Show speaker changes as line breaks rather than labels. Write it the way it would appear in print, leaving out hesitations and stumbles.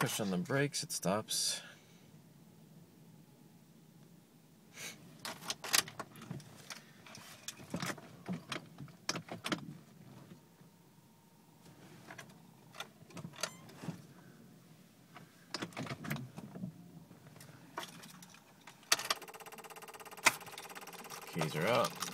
Push on the brakes, it stops. Keys are out.